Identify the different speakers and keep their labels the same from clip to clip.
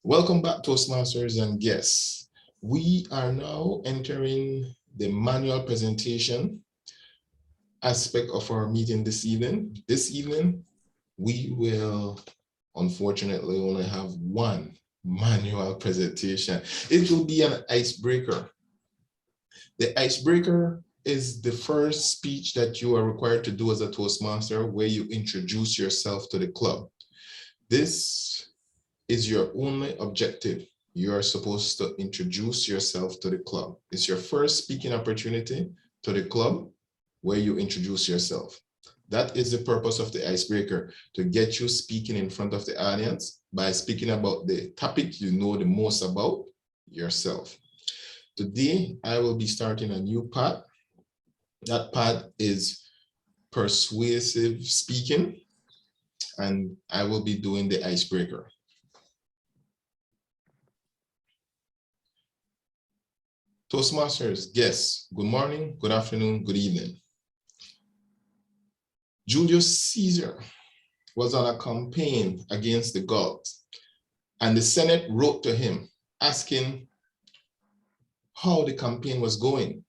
Speaker 1: Welcome back, Toastmasters and guests. We are now entering the manual presentation aspect of our meeting this evening. This evening, we will unfortunately only have one manual presentation. It will be an icebreaker. The icebreaker is the first speech that you are required to do as a Toastmaster, where you introduce yourself to the club. This is your only objective. You are supposed to introduce yourself to the club. It's your first speaking opportunity to the club where you introduce yourself. That is the purpose of the icebreaker, to get you speaking in front of the audience by speaking about the topic you know the most about, yourself. Today, I will be starting a new part. That part is persuasive speaking, and I will be doing the icebreaker. Toastmasters, guests, good morning, good afternoon, good evening. Julius Caesar was on a campaign against the Gauls, and the Senate wrote to him asking how the campaign was going.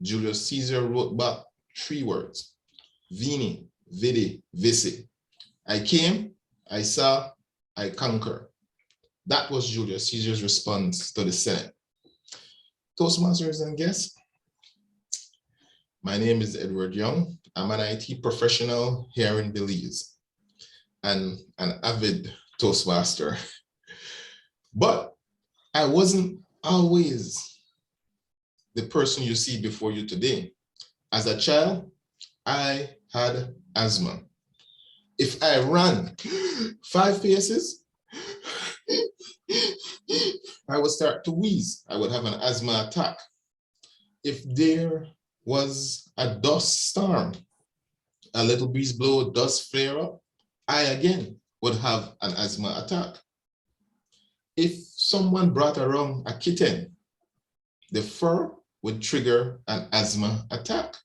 Speaker 1: Julius Caesar wrote back 3 words: Veni, Vidi, Vici. I came, I saw, I conquer. That was Julius Caesar's response to the Senate. Toastmasters and guests, my name is Edward Young. I'm an IT professional here in Belize and an avid Toastmaster. But I wasn't always the person you see before you today. As a child, I had asthma. If I ran 5 paces, I would start to wheeze. I would have an asthma attack. If there was a dust storm, a little breeze blow, dust flare up, I again would have an asthma attack. If someone brought around a kitten, the fur would trigger an asthma attack.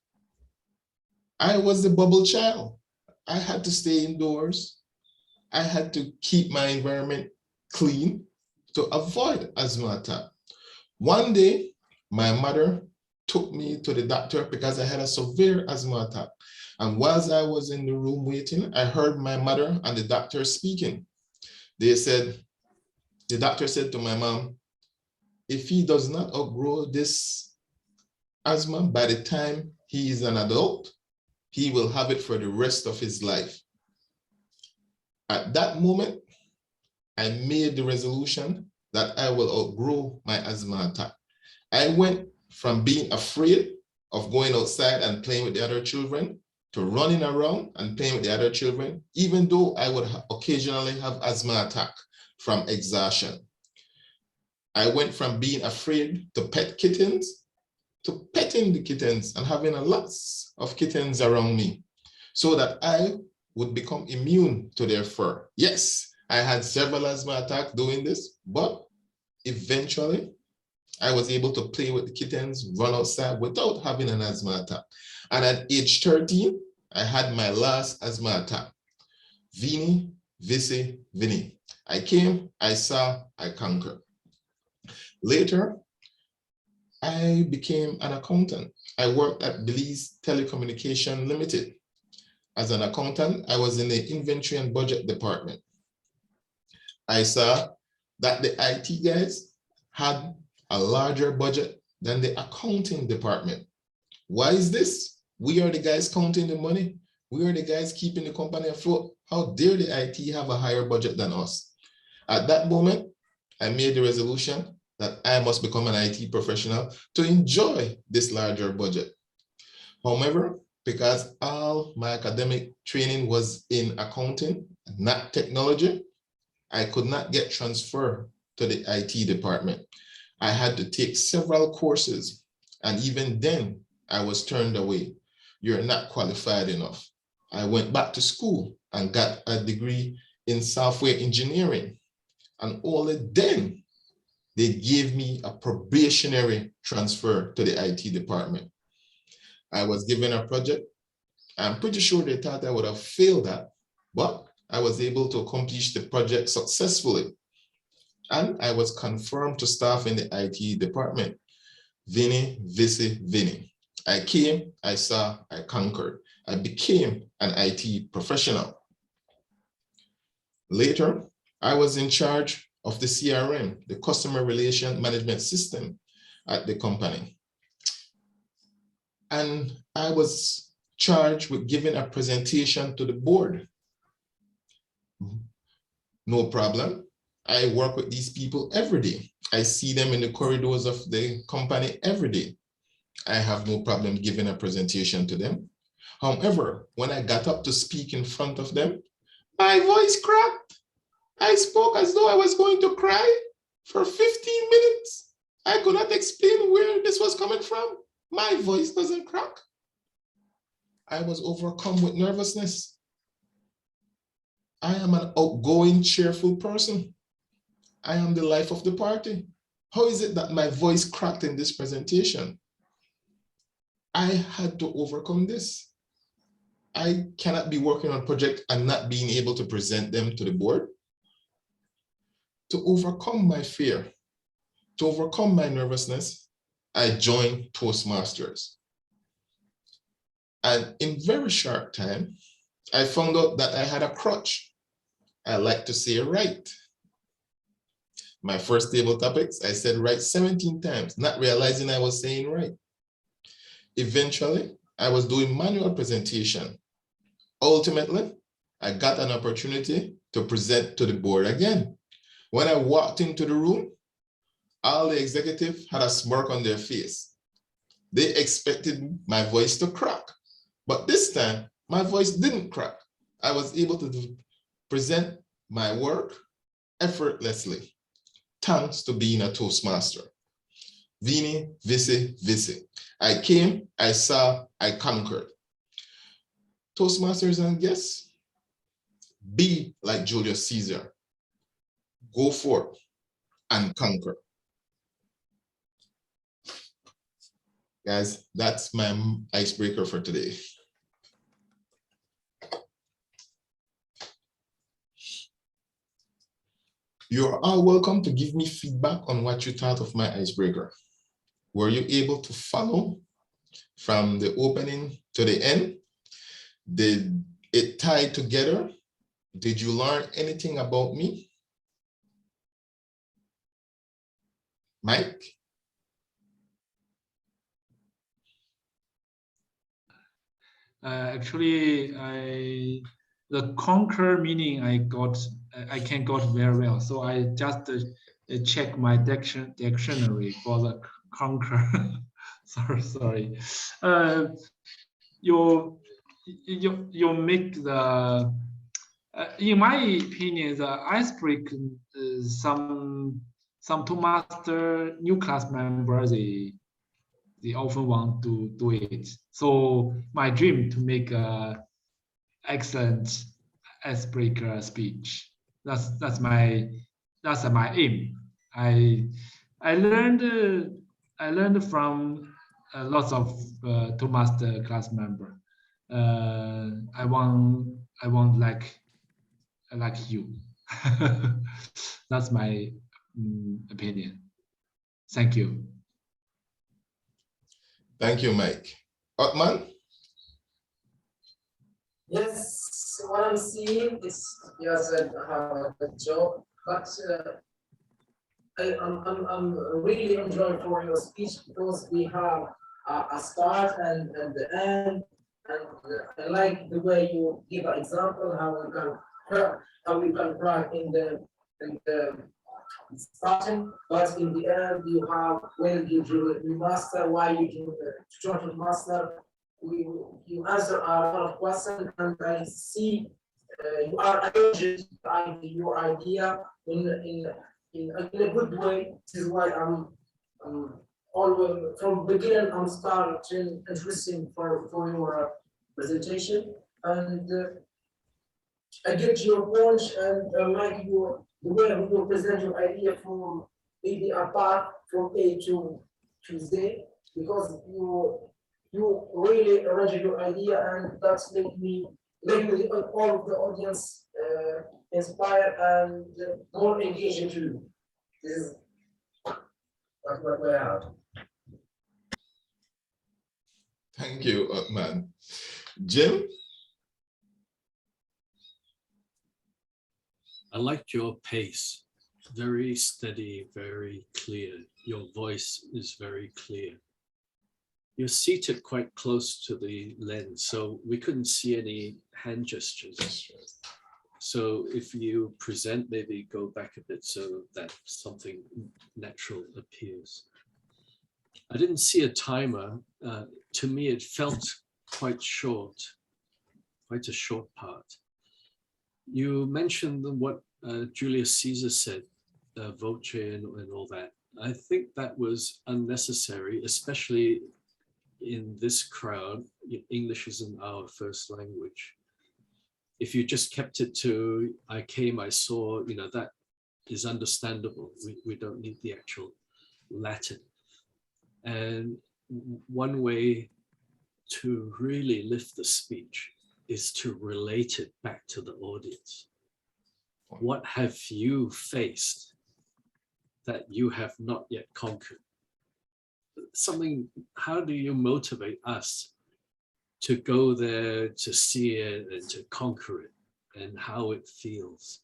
Speaker 1: I was the bubble child. I had to stay indoors. I had to keep my environment clean to avoid asthma attack. One day, my mother took me to the doctor because I had a severe asthma attack. And whilst I was in the room waiting, I heard my mother and the doctor speaking. The doctor said to my mom, if he does not outgrow this asthma by the time he is an adult, he will have it for the rest of his life. At that moment, I made the resolution that I will outgrow my asthma attack. I went from being afraid of going outside and playing with the other children to running around and playing with the other children, even though I would occasionally have asthma attack from exhaustion. I went from being afraid to pet kittens to petting the kittens and having a lots of kittens around me so that I would become immune to their fur. Yes, I had several asthma attacks doing this, but eventually I was able to play with the kittens, run outside without having an asthma attack. And at age 13, I had my last asthma attack. Veni, Vici, Vini. I came, I saw, I conquered. Later, I became an accountant. I worked at Belize Telecommunication Limited. As an accountant, I was in the inventory and budget department. I saw that the IT guys had a larger budget than the accounting department. Why is this? We are the guys counting the money. We are the guys keeping the company afloat. How dare the IT have a higher budget than us? At that moment, I made the resolution that I must become an IT professional to enjoy this larger budget. However, because all my academic training was in accounting, not technology, I could not get transferred to the IT department. I had to take several courses, and even then, I was turned away. You're not qualified enough. I went back to school and got a degree in software engineering, and only then they gave me a probationary transfer to the IT department. I was given a project. I'm pretty sure they thought I would have failed that, but I was able to accomplish the project successfully. and I was confirmed to staff in the IT department. Vini, vici, vini. I came, I saw, I conquered. I became an IT professional. Later, I was in charge of the CRM, the Customer Relation Management System at the company. And I was charged with giving a presentation to the board. No problem. I work with these people every day. I see them in the corridors of the company every day. I have no problem giving a presentation to them. However, when I got up to speak in front of them, my voice cracked. I spoke as though I was going to cry for 15 minutes. I could not explain where this was coming from. My voice doesn't crack. I was overcome with nervousness. I am an outgoing, cheerful person. I am the life of the party. How is it that my voice cracked in this presentation? I had to overcome this. I cannot be working on a project and not being able to present them to the board. To overcome my fear, to overcome my nervousness, I joined Toastmasters. And in very short time, I found out that I had a crutch. I like to say right. My first table topics, I said right 17 times, not realizing I was saying right. Eventually, I was doing manual presentation. Ultimately, I got an opportunity to present to the board again. When I walked into the room, all the executives had a smirk on their face. They expected my voice to crack, but this time, my voice didn't crack. I was able to present my work effortlessly, thanks to being a Toastmaster. Vini, vici, vici. I came, I saw, I conquered. Toastmasters and guests, be like Julius Caesar. Go forth and conquer. Guys, that's my icebreaker for today. You're all welcome to give me feedback on what you thought of my icebreaker. Were you able to follow from the opening to the end? Did it tie together? Did you learn anything about me? Mike?
Speaker 2: Actually, the conquer meaning I can got very well. So I just check my dictionary for the conquer. sorry. You make the in my opinion, the icebreaker some Toastmaster new class members they often want to do it. So my dream to make a excellent icebreaker speech. That's my aim. I learned from lots of Toastmaster class member. I want like you. That's my opinion. Thank you.
Speaker 1: Thank you, Mike. Otman?
Speaker 3: Yes, what I'm seeing is you said a good job, but I'm really enjoying for your speech because we have a start and the end, and I like the way you give an example how we can run in the starting, but in the end you have when you master why you do join to master. You answer a lot of questions, and I see you are arranging your idea in a good way. This is why I'm always from beginning I'm starting interesting for your presentation, and I get your point, and like the way you present your idea from maybe a path from A to Z, because you really arrange your idea, and that's make all of the audience inspired and more engaged too. This is what we have.
Speaker 1: Thank you, man. Jim?
Speaker 4: I liked your pace. Very steady, very clear. Your voice is very clear. You're seated quite close to the lens, so we couldn't see any hand gestures. So if you present, maybe go back a bit so that something natural appears. I didn't see a timer. To me, it felt quite short, quite a short part. You mentioned what Julius Caesar said, voce and all that. I think that was unnecessary, especially in this crowd. English isn't our first language. If you just kept it to I came, I saw, that is understandable. We don't need the actual Latin. And one way to really lift the speech is to relate it back to the audience. What have you faced that you have not yet conquered? Something, how do you motivate us to go there, to see it and to conquer it and how it feels?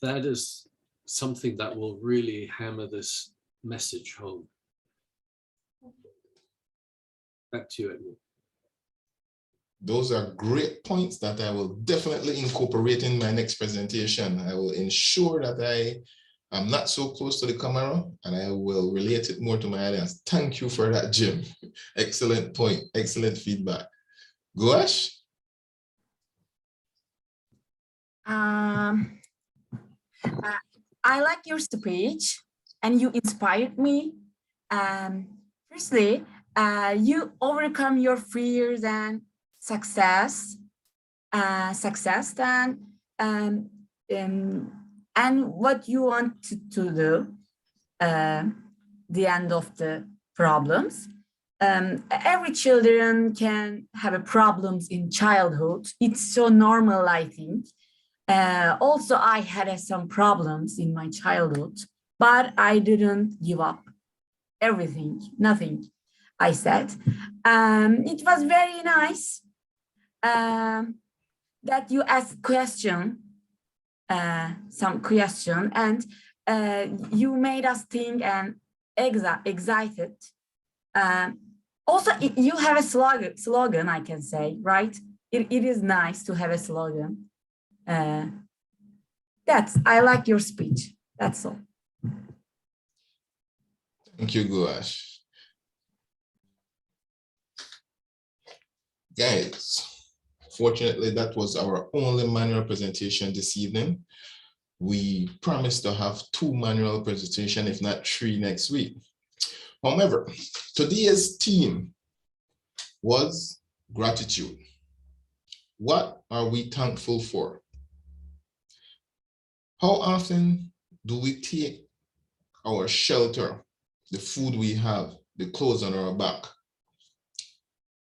Speaker 4: That is something that will really hammer this message home. Back to you, Edward.
Speaker 1: Those are great points that I will definitely incorporate in my next presentation. I will ensure that I am not so close to the camera and I will relate it more to my audience. Thank you for that, Jim. Excellent point, excellent feedback. Gouache?
Speaker 5: I like your speech and you inspired me. Firstly, you overcome your fears and success and what you want to do, the end of the problems. Every children can have a problems in childhood. It's so normal, I think. Also, I had some problems in my childhood, but I didn't give up everything, nothing, I said. It was very nice that you asked some question, and you made us think and excited. Also, you have a slogan, I can say, right? It is nice to have a slogan. I like your speech. That's all.
Speaker 1: Thank you, Gouache. Guys, fortunately, that was our only manual presentation this evening. We promised to have 2 manual presentations, if not 3 next week. However, today's theme was gratitude. What are we thankful for? How often do we take our shelter, the food we have, the clothes on our back,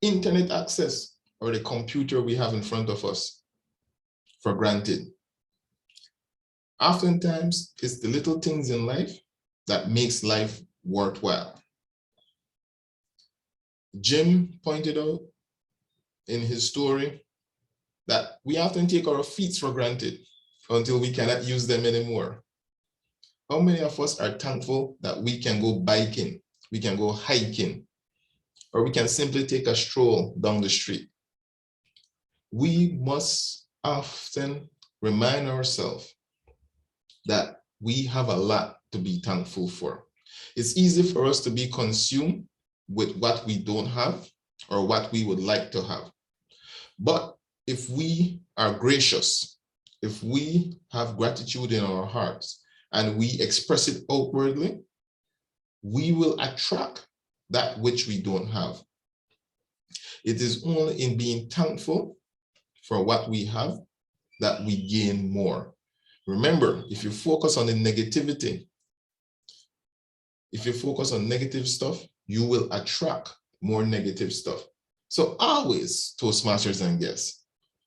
Speaker 1: internet access, or the computer we have in front of us for granted? Oftentimes, it's the little things in life that makes life worthwhile. Jim pointed out in his story that we often take our feet for granted until we cannot use them anymore. How many of us are thankful that we can go biking, we can go hiking, or we can simply take a stroll down the street? We must often remind ourselves that we have a lot to be thankful for. It's easy for us to be consumed with what we don't have or what we would like to have. But if we are gracious, if we have gratitude in our hearts and we express it outwardly, we will attract that which we don't have. It is only in being thankful for what we have that we gain more. Remember, if you focus on the negativity, if you focus on negative stuff, you will attract more negative stuff. So always, Toastmasters and guests,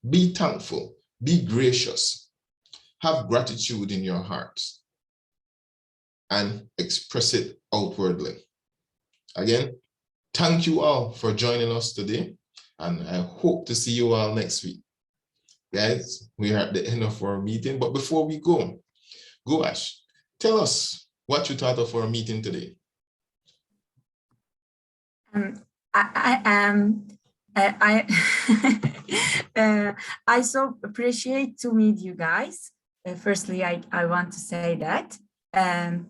Speaker 1: be thankful, be gracious, have gratitude in your hearts and express it outwardly. Again, thank you all for joining us today, and I hope to see you all next week. Guys, we are at the end of our meeting, but before we go, Ash, tell us what you thought of our meeting today.
Speaker 5: I so appreciate to meet you guys. Firstly, I want to say that I'm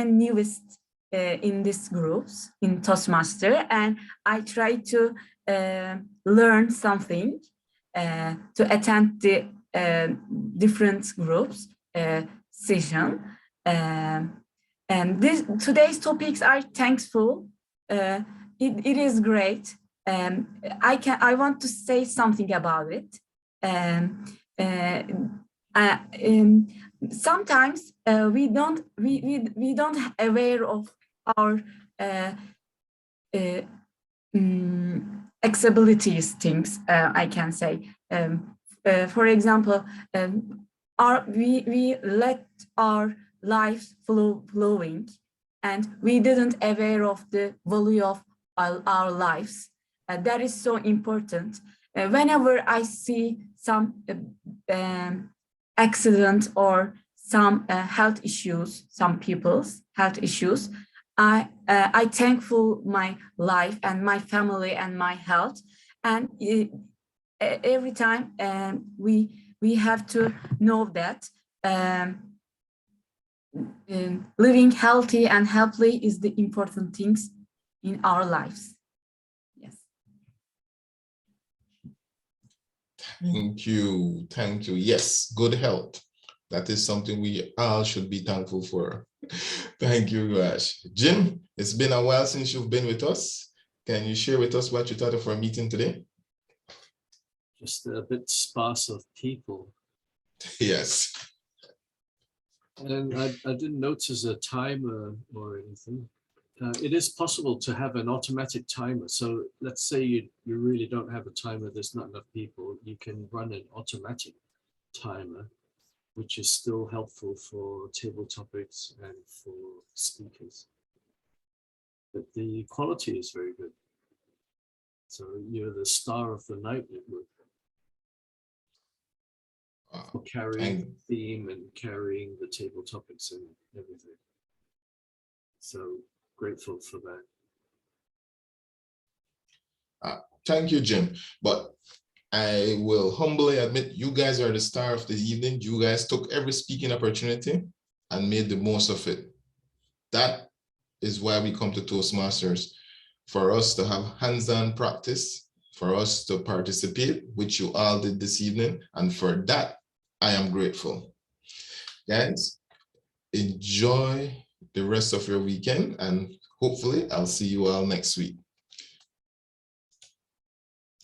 Speaker 5: a newest in this groups in Toastmaster, and I try to learn something to attend the different groups session. And today's topics are thankful. It is great. I want to say something about it. Sometimes we don't aware of our accessibilities things. I can say. For example, we let our lives flowing, and we didn't aware of the value of our lives. That is so important. Whenever I see some accident or some health issues, some people's health issues, I thankful my life and my family and my health. And every time we have to know that living healthy and happily is the important things in our lives. Yes.
Speaker 1: Thank you. Thank you. Yes, good health. That is something we all should be thankful for. Thank you, Ash. Jim, it's been a while since you've been with us. Can you share with us what you thought of our meeting today?
Speaker 4: Just a bit sparse of people.
Speaker 1: Yes.
Speaker 4: And I didn't notice a timer or anything. It is possible to have an automatic timer. So let's say you really don't have a timer, there's not enough people, you can run an automatic timer, which is still helpful for table topics and for speakers. But the quality is very good. So you're the star of the night network. For carrying the theme and carrying the table topics and everything. So grateful for that.
Speaker 1: Thank you, Jim. But I will humbly admit, you guys are the star of the evening. You guys took every speaking opportunity and made the most of it. That is why we come to Toastmasters, for us to have hands-on practice, for us to participate, which you all did this evening. And for that, I am grateful. Guys, enjoy the rest of your weekend, and hopefully I'll see you all next week.